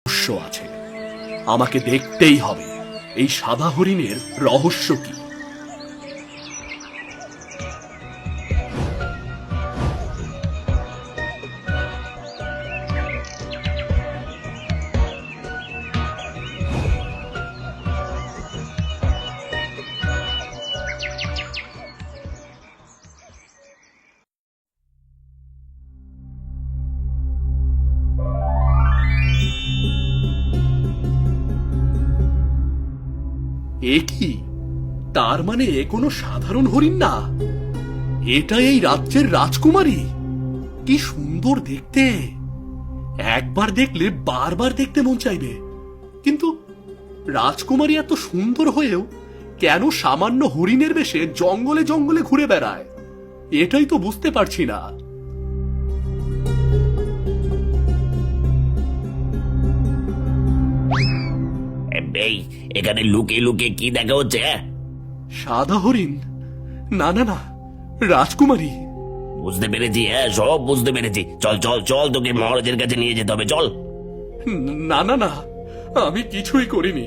রহস্য আছে, আমাকে দেখতেই হবে এই সাদা হরিণের রহস্য কি। এ কি, তার মানে এ কোনো সাধারণ হরিণ না, এটা এই রাজ্যের রাজকুমারী। কি সুন্দর দেখতে, একবার দেখলে বারবার দেখতে মন চাইবে। কিন্তু রাজকুমারী এত সুন্দর হয়েও কেন সামান্য হরিণের বেশে জঙ্গলে জঙ্গলে ঘুরে বেড়ায়, এটাই তো বুঝতে পারছি না। এই এখানে লুকিয়ে লুকিয়ে কি দেখা হচ্ছে? সাদা হরিণ? না না না, রাজকুমারী। বুঝতে পেরেছি, সব বুঝতে পেরেছি। চল চল চল, তোকে মহারাজের কাছে নিয়ে যেতে হবে, চল। না না না, আমি কিছুই করিনি,